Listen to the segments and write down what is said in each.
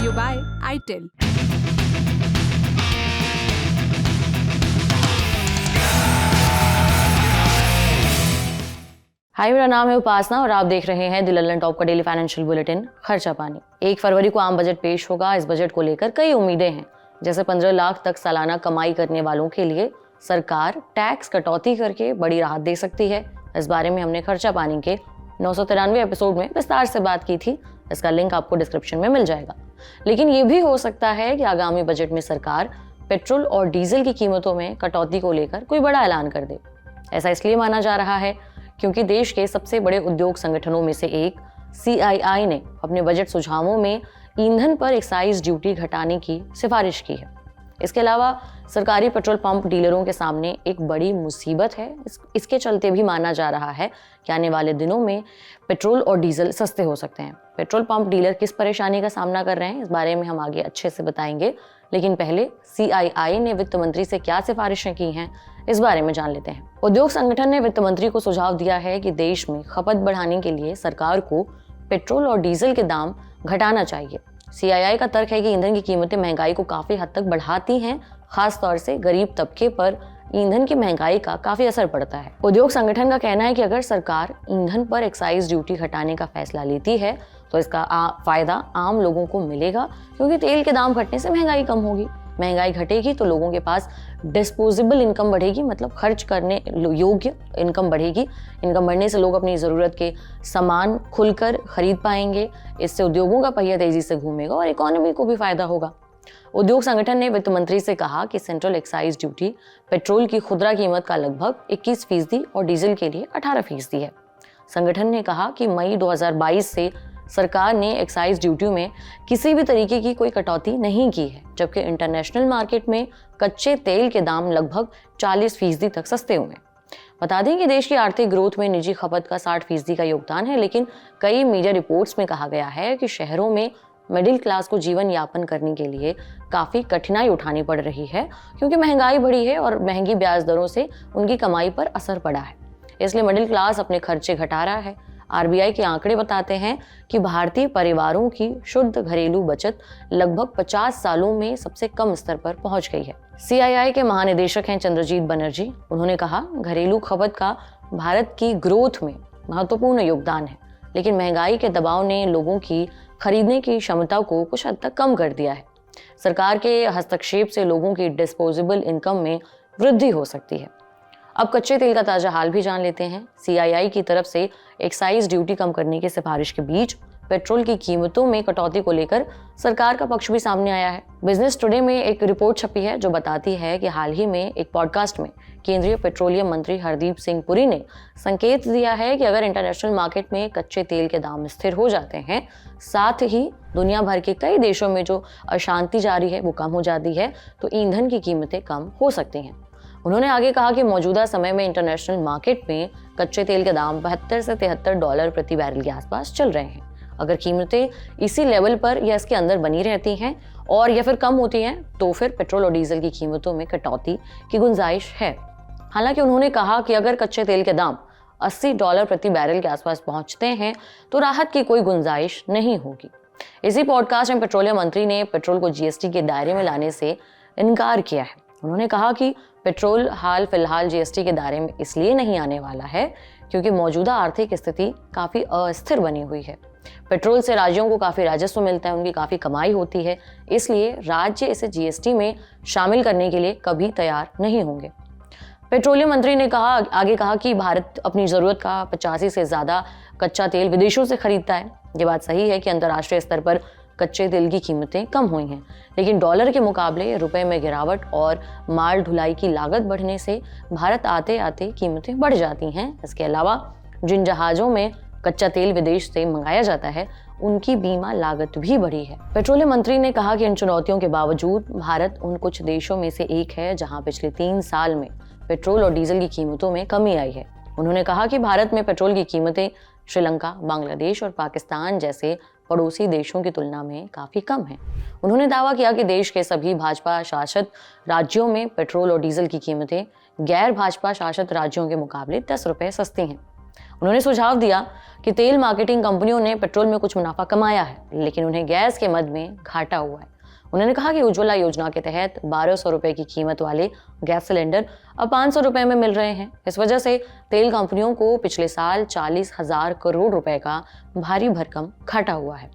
you by ITIL. हाय, मेरा नाम है उपासना और आप देख रहे हैं द लल्लन टॉप का डेली फाइनेंशियल बुलेटिन खर्चा पानी। 1 फरवरी को आम बजट पेश होगा। इस बजट को लेकर कई उम्मीदें हैं। जैसे 15 लाख तक सालाना कमाई करने वालों के लिए सरकार टैक्स कटौती करके बड़ी राहत दे सकती है। इस बारे में हमने खर्चा पानी के 993 एपिसोड में विस्तार से बात की थी। इसका लिंक आपको डिस्क्रिप्शन में मिल जाएगा। लेकिन ये भी हो सकता है कि आगामी बजट में सरकार पेट्रोल और डीजल की कीमतों में कटौती को लेकर कोई बड़ा ऐलान कर दे। ऐसा इसलिए माना जा रहा है क्योंकि देश के सबसे बड़े उद्योग संगठनों में से एक CII ने अपने बजट सुझावों में ईंधन पर एक्साइज ड्यूटी घटाने की सिफारिश की है। इसके अलावा सरकारी पेट्रोल पंप डीलरों के सामने एक बड़ी मुसीबत है। इसके चलते भी माना जा रहा है कि आने वाले दिनों में पेट्रोल और डीजल सस्ते हो सकते हैं। पेट्रोल पंप डीलर किस परेशानी का सामना कर रहे हैं, इस बारे में हम आगे अच्छे से बताएंगे। लेकिन पहले CII ने वित्त मंत्री से क्या सिफारिशें की हैं, इस बारे में जान लेते हैं। उद्योग संगठन ने वित्त मंत्री को सुझाव दिया है कि देश में खपत बढ़ाने के लिए सरकार को पेट्रोल और डीजल के दाम घटाना चाहिए। CII का तर्क है कि ईंधन की कीमतें महंगाई को काफी हद तक बढ़ाती हैं। खास तौर से गरीब तबके पर ईंधन की महंगाई का काफी असर पड़ता है। उद्योग संगठन का कहना है कि अगर सरकार ईंधन पर एक्साइज ड्यूटी घटाने का फैसला लेती है तो इसका फायदा आम लोगों को मिलेगा, क्योंकि तेल के दाम घटने से महंगाई कम होगी। महंगाई घटेगी तो लोगों के पास डिस्पोजेबल इनकम बढ़ेगी, मतलब खर्च करने योग्य इनकम बढ़ेगी। इनकम बढ़ने से लोग अपनी ज़रूरत के सामान खुलकर खरीद पाएंगे। इससे उद्योगों का पहिया तेजी से घूमेगा और इकोनॉमी को भी फायदा होगा। उद्योग संगठन ने वित्त मंत्री से कहा कि सेंट्रल एक्साइज ड्यूटी पेट्रोल की खुदरा कीमत का लगभग 21% और डीजल के लिए 18% है। संगठन ने कहा कि मई 2022 से सरकार ने एक्साइज ड्यूटी में किसी भी तरीके की कोई कटौती नहीं की है, जबकि इंटरनेशनल मार्केट में कच्चे तेल के दाम लगभग 40% तक सस्ते हुए हैं। बता दें कि देश की आर्थिक ग्रोथ में निजी खपत का 60% का योगदान है। लेकिन कई मीडिया रिपोर्ट्स में कहा गया है कि शहरों में मिडिल क्लास को जीवन यापन करने के लिए काफ़ी कठिनाई उठानी पड़ रही है, क्योंकि महंगाई बढ़ी है और महंगी ब्याज दरों से उनकी कमाई पर असर पड़ा है। इसलिए मिडिल क्लास अपने खर्चे घटा रहा है। RBI के आंकड़े बताते हैं कि भारतीय परिवारों की शुद्ध घरेलू बचत लगभग 50 सालों में सबसे कम स्तर पर पहुंच गई है। CII के महानिदेशक हैं चंद्रजीत बनर्जी। उन्होंने कहा, घरेलू खपत का भारत की ग्रोथ में महत्वपूर्ण योगदान है, लेकिन महंगाई के दबाव ने लोगों की खरीदने की क्षमता को कुछ हद तक कम कर दिया है। सरकार के हस्तक्षेप से लोगों की डिस्पोजेबल इनकम में वृद्धि हो सकती है। अब कच्चे तेल का ताजा हाल भी जान लेते हैं। CII की तरफ से एक्साइज ड्यूटी कम करने की सिफारिश के बीच पेट्रोल की कीमतों में कटौती को लेकर सरकार का पक्ष भी सामने आया है। बिजनेस टुडे में एक रिपोर्ट छपी है जो बताती है कि हाल ही में एक पॉडकास्ट में केंद्रीय पेट्रोलियम मंत्री हरदीप सिंह पुरी ने संकेत दिया है कि अगर इंटरनेशनल मार्केट में कच्चे तेल के दाम स्थिर हो जाते हैं, साथ ही दुनिया भर के कई देशों में जो अशांति जारी है वो कम हो जाती है, तो ईंधन की कीमतें कम हो सकती हैं। उन्होंने आगे कहा कि मौजूदा समय में इंटरनेशनल मार्केट में कच्चे तेल के दाम 72 से $73 प्रति बैरल के आसपास चल रहे हैं। अगर कीमतें इसी लेवल पर या इसके अंदर बनी रहती हैं और या फिर कम होती हैं, तो फिर पेट्रोल और डीजल की कीमतों में कटौती की गुंजाइश है। हालांकि उन्होंने कहा कि अगर कच्चे तेल के दाम $80 प्रति बैरल के आसपास पहुंचते हैं तो राहत की कोई गुंजाइश नहीं होगी। इसी पॉडकास्ट में पेट्रोलियम मंत्री ने पेट्रोल को GST के दायरे में लाने से इनकार किया है। उन्होंने कहा कि पेट्रोल हाल फिलहाल GST के दायरे में इसलिए नहीं आने वाला है क्योंकि मौजूदा आर्थिक स्थिति काफ़ी अस्थिर बनी हुई है। पेट्रोल से राज्यों को काफ़ी राजस्व मिलता है, उनकी काफ़ी कमाई होती है, इसलिए राज्य इसे GST में शामिल करने के लिए कभी तैयार नहीं होंगे। पेट्रोलियम मंत्री ने आगे कहा कि भारत अपनी ज़रूरत का 85 से ज़्यादा कच्चा तेल विदेशों से खरीदता है। ये बात सही है कि अंतर्राष्ट्रीय स्तर पर कच्चे तेल की कीमतें कम हुई हैं, लेकिन डॉलर के मुकाबले रुपए में गिरावट और माल ढुलाई की लागत बढ़ने से भारत आते आते कीमतें बढ़ जाती हैं। इसके अलावा जिन जहाज़ों में कच्चा तेल विदेश से मंगाया जाता है, उनकी बीमा लागत भी बढ़ी है। पेट्रोलियम मंत्री ने कहा कि इन चुनौतियों के बावजूद भारत उन कुछ देशों में से एक है जहां पिछले 3 साल में पेट्रोल और डीजल की कीमतों में कमी आई है। उन्होंने कहा कि भारत में पेट्रोल की कीमतें श्रीलंका, बांग्लादेश और पाकिस्तान जैसे पड़ोसी देशों की तुलना में काफ़ी कम है। उन्होंने दावा किया कि देश के सभी भाजपा शासित राज्यों में पेट्रोल और डीजल की कीमतें गैर भाजपा शासित राज्यों के मुकाबले 10 रुपये सस्ती हैं। उन्होंने सुझाव दिया कि तेल मार्केटिंग कंपनियों ने पेट्रोल में कुछ मुनाफा कमाया है, लेकिन उन्हें गैस के मद में घाटा हुआ है। उन्होंने कहा कि उज्ज्वला योजना के तहत 1200 रुपए की कीमत वाले गैस सिलेंडर अब 500 रुपए में मिल रहे हैं। इस वजह से तेल कंपनियों को पिछले साल 40,000 करोड़ रुपए का भारी भरकम घाटा हुआ है।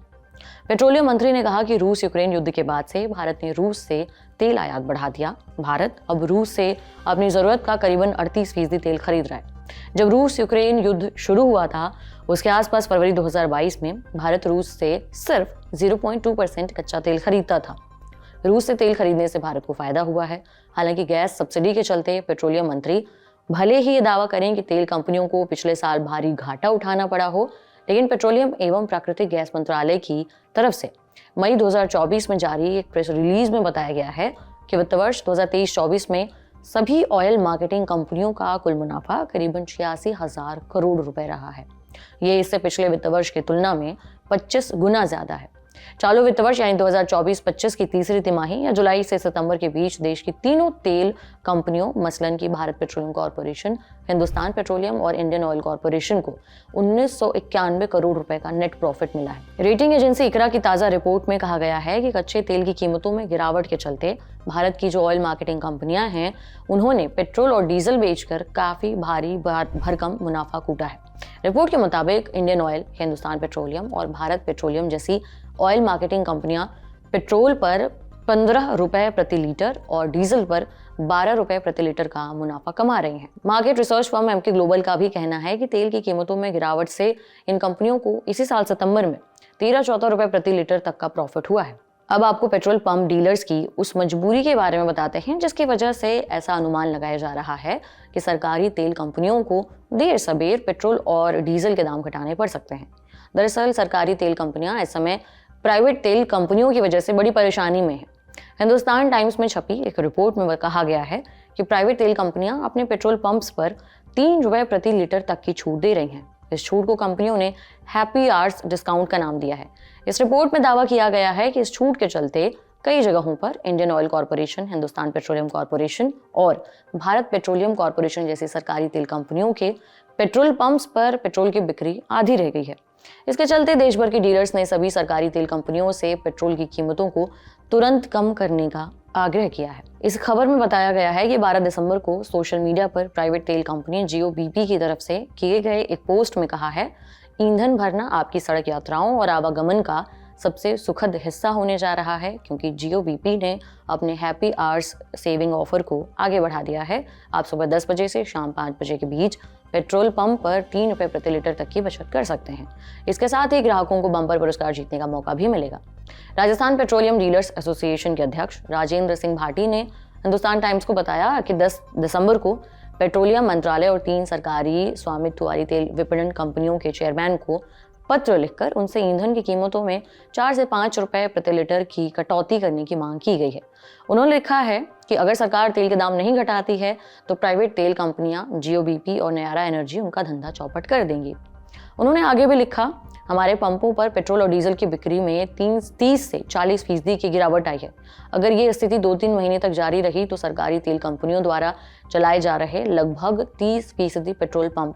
पेट्रोलियम मंत्री ने कहा कि रूस यूक्रेन युद्ध के बाद से भारत ने रूस से तेल आयात बढ़ा दिया। भारत अब रूस से अपनी जरूरत का करीबन 38% तेल खरीद रहा है। जब रूस यूक्रेन युद्ध शुरू हुआ था, उसके आसपास फरवरी 2022 में भारत रूस से सिर्फ 0.2% कच्चा तेल खरीदता था। रूस से तेल खरीदने से भारत को फायदा हुआ है। हालांकि गैस सब्सिडी के चलते पेट्रोलियम मंत्री भले ही ये दावा करें कि तेल कंपनियों को पिछले साल भारी घाटा उठाना पड़ा हो, लेकिन पेट्रोलियम एवं प्राकृतिक गैस मंत्रालय की तरफ से मई 2024 में जारी एक प्रेस रिलीज में बताया गया है कि वित्त वर्ष 2023-24 में सभी ऑयल मार्केटिंग कंपनियों का कुल मुनाफा करीबन 86,000 करोड़ रुपए रहा है। ये इससे पिछले वित्त वर्ष की तुलना में 25 गुना ज्यादा है। चालू वित्त वर्ष यानी 2024-25 की तीसरी तिमाही या जुलाई से सितंबर के बीच देश की तीनों तेल कंपनियों मसलन की Bharat petroleum corporation, Hindustan petroleum और इंडियन ऑयल कॉर्पोरेशन को 1991 करोड़ रुपए का नेट प्रॉफिट मिला है। रेटिंग एजेंसी इकरा की ताजा रिपोर्ट में कहा गया है कि कच्चे तेल की कीमतों में गिरावट के चलते भारत की जो ऑयल मार्केटिंग कंपनियां हैं, उन्होंने पेट्रोल और डीजल बेचकर काफी भारी भरकम मुनाफा कूटा है। रिपोर्ट के मुताबिक इंडियन ऑयल, हिंदुस्तान पेट्रोलियम और भारत पेट्रोलियम जैसी ऑयल मार्केटिंग कंपनियां पेट्रोल पर 15 रुपए प्रति लीटर और डीजल पर 12 रुपए प्रति लीटर का मुनाफा कमा रही हैं। Market research firm MK Global का भी कहना है कि तेल की कीमतों में गिरावट से इन कंपनियों को इसी साल सितंबर में 13-14 रुपए प्रति लीटर तक का प्रॉफिट हुआ है। अब आपको पेट्रोल पंप डीलर्स की उस मजबूरी के बारे में बताते हैं जिसकी वजह से ऐसा अनुमान लगाया जा रहा है कि सरकारी तेल कंपनियों को देर सबेर पेट्रोल और डीजल के दाम घटाने पड़ सकते हैं। दरअसल सरकारी तेल कंपनियां इस समय प्राइवेट तेल कंपनियों की वजह से बड़ी परेशानी में है। हिंदुस्तान टाइम्स में छपी एक रिपोर्ट में कहा गया है कि प्राइवेट तेल कंपनियां अपने पेट्रोल पंप्स पर 3 रुपए प्रति लीटर तक की छूट दे रही हैं। इस छूट को कंपनियों ने हैप्पी आवर्स डिस्काउंट का नाम दिया है। इस रिपोर्ट में दावा किया गया है कि इस छूट के चलते कई जगहों पर Indian oil corporation, Hindustan petroleum corporation और भारत पेट्रोलियम कॉर्पोरेशन जैसी सरकारी तेल कंपनियों के पेट्रोल पंप्स पर पेट्रोल की बिक्री आधी रह गई है। इसके चलते देश भर के डीलर्स ने सभी सरकारी तेल कंपनियों से पेट्रोल की कीमतों को तुरंत कम करने का आग्रह किया है। इस खबर में बताया गया है कि 12 दिसंबर को सोशल मीडिया पर प्राइवेट तेल कंपनी जियोबीपी की तरफ से किए गए एक पोस्ट में कहा है, ईंधन भरना आपकी सड़क यात्राओं और आवागमन का सबसे सुखद हिस्सा होने जा रहा है, क्योंकि जियोबीपी ने अपने हैप्पी आवर्स सेविंग ऑफर को आगे बढ़ा दिया है। आप सुबह 10 बजे से शाम 5 बजे के बीच पेट्रोल पंप पर 3 रुपए प्रति लीटर तक की बचत कर सकते हैं। इसके साथ ही ग्राहकों को बम्पर पुरस्कार जीतने का मौका भी मिलेगा। राजस्थान पेट्रोलियम डीलर्स एसोसिएशन के अध्यक्ष राजेंद्र सिंह भाटी ने हिंदुस्तान टाइम्स को बताया कि 10 दिसंबर को पेट्रोलियम मंत्रालय और 3 सरकारी स्वामित्व वाली तेल विपणन कंपनियों के चेयरमैन को पत्र लिखकर उनसे ईंधन की कीमतों में 4 से 5 रुपए प्रति लीटर की कटौती करने की मांग की गई है। उन्होंने लिखा है कि अगर सरकार तेल के दाम नहीं घटाती है तो प्राइवेट तेल कंपनियां जियोबीपी और नयारा एनर्जी उनका धंधा चौपट कर देंगी। उन्होंने आगे भी लिखा, हमारे पंपों पर पेट्रोल और डीजल की बिक्री में 30 से 40% की गिरावट आई है। अगर ये स्थिति 2-3 महीने तक जारी रही तो सरकारी तेल कंपनियों द्वारा चलाए जा रहे लगभग 30% पेट्रोल पंप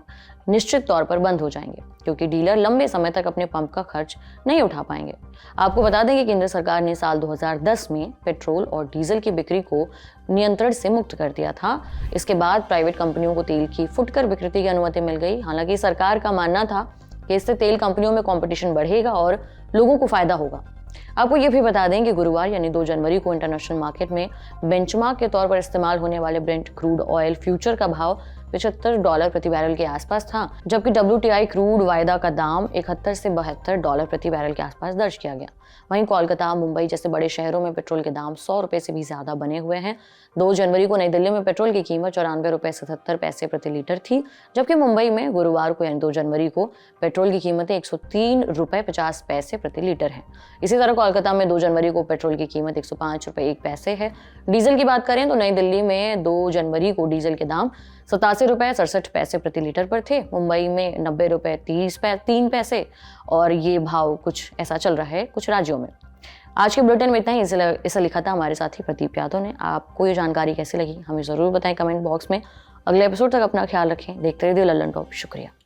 निश्चित तौर पर बंद हो जाएंगे, क्योंकि डीलर लंबे समय तक अपने पंप का खर्च नहीं उठा पाएंगे। आपको बता दें कि केंद्र सरकार ने साल 2010 में पेट्रोल और डीजल की बिक्री को नियंत्रण से मुक्त कर दिया था। इसके बाद प्राइवेट कंपनियों को तेल की फुटकर बिक्री की अनुमति मिल गई। हालांकि सरकार का मानना था कि इससे तेल कंपनियों में कंपटीशन बढ़ेगा और लोगों को फायदा होगा। आपको ये भी बता दें कि गुरुवार यानी 2 जनवरी को इंटरनेशनल मार्केट में बेंचमार्क के तौर पर इस्तेमाल होने वाले ब्रेंट क्रूड ऑयल फ्यूचर का भाव $75 प्रति बैरल के आसपास था, जबकि WTI क्रूड वायदा का दाम 71 से $72 प्रति बैरल के आसपास दर्ज किया गया। वहीं कोलकाता, मुंबई जैसे बड़े शहरों में पेट्रोल के दाम 100 रुपए से भी ज्यादा बने हुए हैं। 2 जनवरी को नई दिल्ली में पेट्रोल की कीमत 94 रुपए 77 पैसे प्रति लीटर थी, जबकि मुंबई में गुरुवार को यानी 2 जनवरी को पेट्रोल की कीमतें 103 रुपए 50 पैसे प्रति लीटर है। इसी तरह कोलकाता में 2 जनवरी को पेट्रोल की कीमत 105 रुपए 1 पैसे है। डीजल की बात करें तो नई दिल्ली में 2 जनवरी को डीजल के दाम 87 रुपए 67 पैसे प्रति लीटर पर थे। मुंबई में 90 रुपए 3 पैसे और ये भाव कुछ ऐसा चल रहा है कुछ राज्यों में। आज के बुलेटिन में इतना ही। इसे लिखा था हमारे साथी प्रदीप यादव ने। आपको ये जानकारी कैसी लगी हमें ज़रूर बताएं कमेंट बॉक्स में। अगले एपिसोड तक अपना ख्याल रखें। देखते रहिए लल्लन टॉप। शुक्रिया।